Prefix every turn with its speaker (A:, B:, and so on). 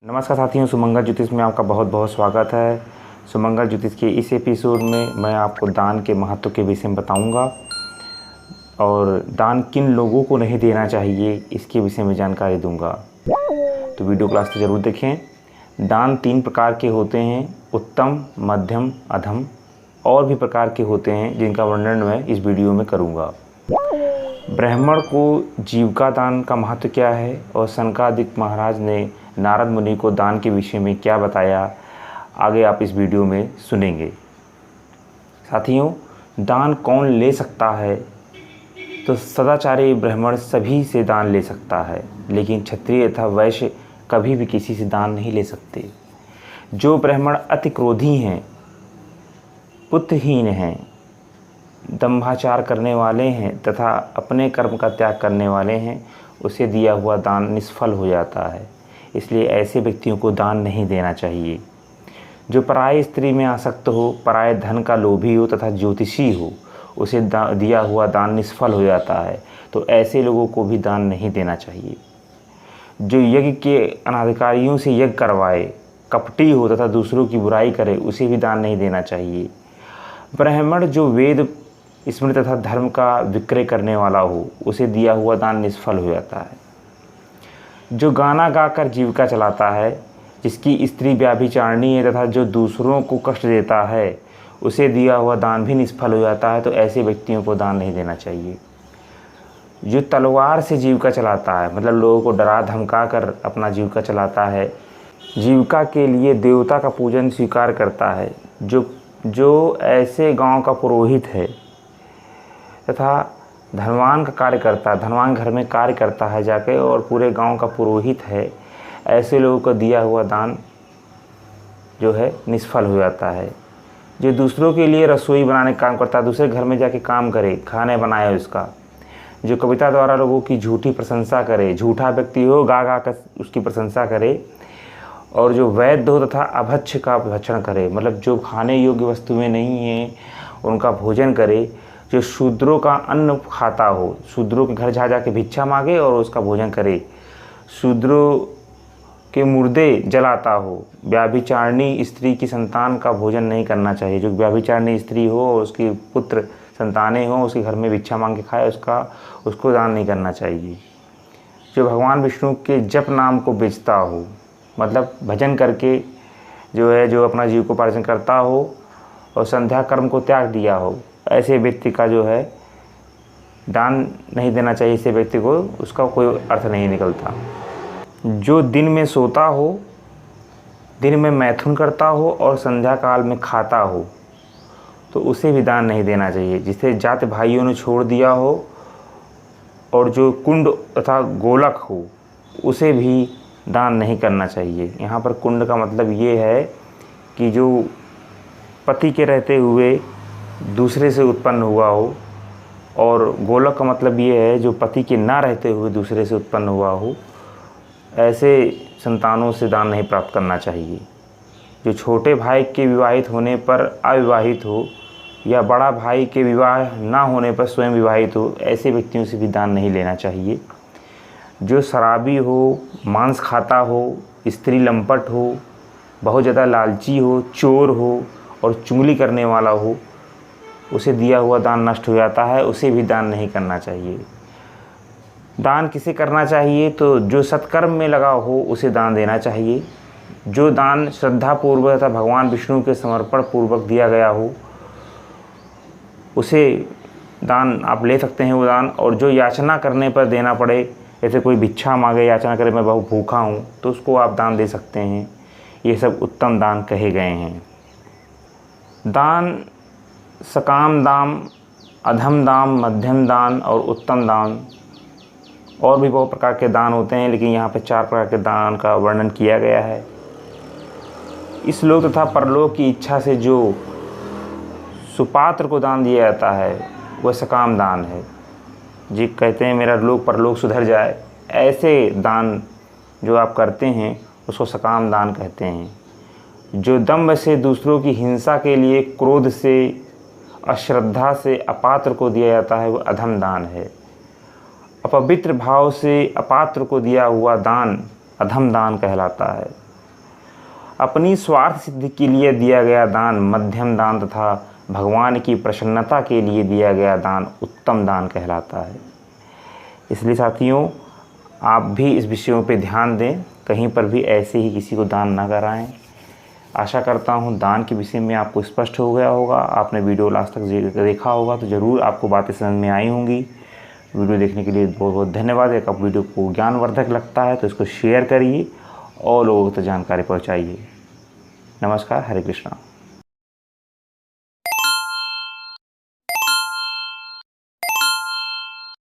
A: नमस्कार साथियों, सुमंगल ज्योतिष में आपका बहुत बहुत स्वागत है। सुमंगल ज्योतिष के इस एपिसोड में मैं आपको दान के महत्व के विषय में बताऊंगा और दान किन लोगों को नहीं देना चाहिए इसके विषय में जानकारी दूंगा। तो वीडियो क्लास तो ज़रूर देखें। दान 3 प्रकार के होते हैं, उत्तम, मध्यम, अधम। और भी प्रकार के होते हैं जिनका वर्णन मैं इस वीडियो में करूँगा। ब्राह्मण को जीविका दान का महत्व क्या है और सनकादिक महाराज ने नारद मुनि को दान के विषय में क्या बताया, आगे आप इस वीडियो में सुनेंगे। साथियों, दान कौन ले सकता है? तो सदाचारी ब्राह्मण सभी से दान ले सकता है, लेकिन क्षत्रिय तथा वैश्य कभी भी किसी से दान नहीं ले सकते। जो ब्राह्मण अति क्रोधी हैं, पुत्रहीन हैं, दंभाचार करने वाले हैं तथा अपने कर्म का त्याग करने वाले हैं, उसे दिया हुआ दान निष्फल हो जाता है। इसलिए ऐसे व्यक्तियों को दान नहीं देना चाहिए। जो पराय स्त्री में आसक्त हो, पराय धन का लोभी हो तथा ज्योतिषी हो, उसे दिया हुआ दान निष्फल हो जाता है। तो ऐसे लोगों को भी दान नहीं देना चाहिए। जो यज्ञ के अनाधिकारियों से यज्ञ करवाए, कपटी हो तथा दूसरों की बुराई करे, उसे भी दान नहीं देना चाहिए। ब्राह्मण जो वेद, स्मृति तथा धर्म का विक्रय करने वाला हो, उसे दिया हुआ दान निष्फल हो जाता है। जो गाना गाकर जीविका चलाता है, जिसकी स्त्री व्यभिचारिणी है तथा जो दूसरों को कष्ट देता है, उसे दिया हुआ दान भी निष्फल हो जाता है। तो ऐसे व्यक्तियों को दान नहीं देना चाहिए। जो तलवार से जीविका चलाता है, मतलब लोगों को डरा धमका कर अपना जीविका चलाता है, जीविका के लिए देवता का पूजन स्वीकार करता है, जो ऐसे गांव का पुरोहित है तथा धनवान का कार्य करता है, धनवान घर में कार्य करता है जाके और पूरे गांव का पुरोहित है, ऐसे लोगों को दिया हुआ दान जो है निष्फल हो जाता है। जो दूसरों के लिए रसोई बनाने का काम करता है, दूसरे घर में जाके काम करे, खाने बनाए उसका, जो कविता द्वारा लोगों की झूठी प्रशंसा करे, झूठा व्यक्ति हो, गा गा कर उसकी प्रशंसा करे, और जो वैद्य हो तथा अभक्ष का भक्षण करे, मतलब जो खाने योग्य वस्तुएं नहीं हैं उनका भोजन करे, जो शूद्रों का अन्न खाता हो, शूद्रों के घर जा के भिक्षा मांगे और उसका भोजन करे, शूद्रों के मुर्दे जलाता हो, व्यभिचारिणी स्त्री की संतान का भोजन नहीं करना चाहिए। जो व्यभिचारिणी स्त्री हो और उसकी पुत्र संतानें हो, उसके घर में भिक्षा मांग के खाए, उसको दान नहीं करना चाहिए। जो भगवान विष्णु के जप नाम को बेचता हो, मतलब भजन करके जो अपना जीविकोपार्जन करता हो और संध्या कर्म को त्याग दिया हो, ऐसे व्यक्ति का जो है दान नहीं देना चाहिए। ऐसे व्यक्ति को उसका कोई अर्थ नहीं निकलता। जो दिन में सोता हो, दिन में मैथुन करता हो और संध्या काल में खाता हो, तो उसे भी दान नहीं देना चाहिए। जिसे जात भाइयों ने छोड़ दिया हो और जो कुंड तथा गोलक हो, उसे भी दान नहीं करना चाहिए। यहाँ पर कुंड का मतलब ये है कि जो पति के रहते हुए दूसरे से उत्पन्न हुआ हो, और गोलक का मतलब ये है जो पति के ना रहते हुए दूसरे से उत्पन्न हुआ हो, ऐसे संतानों से दान नहीं प्राप्त करना चाहिए। जो छोटे भाई के विवाहित होने पर अविवाहित हो या बड़ा भाई के विवाह ना होने पर स्वयं विवाहित हो, ऐसे व्यक्तियों से भी दान नहीं लेना चाहिए। जो शराबी हो, मांस खाता हो, स्त्री लंपट हो, बहुत ज़्यादा लालची हो, चोर हो और चुगली करने वाला हो, उसे दिया हुआ दान नष्ट हो जाता है। उसे भी दान नहीं करना चाहिए। दान किसे करना चाहिए? तो जो सत्कर्म में लगा हो उसे दान देना चाहिए। जो दान श्रद्धापूर्वक तथा भगवान विष्णु के समर्पण पूर्वक दिया गया हो, उसे दान आप ले सकते हैं वो दान। और जो याचना करने पर देना पड़े, जैसे कोई भिक्षा मांगे, याचना करे मैं बहुत भूखा हूँ, तो उसको आप दान दे सकते हैं। ये सब उत्तम दान कहे गए हैं। दान सकाम दान, अधम दान, मध्यम दान और उत्तम दान, और भी बहुत प्रकार के दान होते हैं, लेकिन यहाँ पे 4 प्रकार के दान का वर्णन किया गया है। इस लोक तथा परलोक की इच्छा से जो सुपात्र को दान दिया जाता है, वह सकाम दान है। जी कहते हैं मेरा लोक परलोक सुधर जाए, ऐसे दान जो आप करते हैं उसको सकाम दान कहते हैं। जो दंभ से दूसरों की हिंसा के लिए, क्रोध से, अश्रद्धा से अपात्र को दिया जाता है, वह अधम दान है। अपवित्र भाव से अपात्र को दिया हुआ दान अधम दान कहलाता है। अपनी स्वार्थ सिद्धि के लिए दिया गया दान मध्यम दान तथा भगवान की प्रसन्नता के लिए दिया गया दान उत्तम दान कहलाता है। इसलिए साथियों, आप भी इस विषयों पे ध्यान दें, कहीं पर भी ऐसे ही किसी को दान ना कराएं। आशा करता हूँ दान के विषय में आपको स्पष्ट हो गया होगा। आपने वीडियो लास्ट तक देखा होगा तो ज़रूर आपको बातें समझ में आई होंगी। वीडियो देखने के लिए बहुत बहुत धन्यवाद। अगर आप वीडियो को ज्ञानवर्धक लगता है तो इसको शेयर करिए और लोगों तक जानकारी पहुँचाइए। नमस्कार, हरे कृष्णा।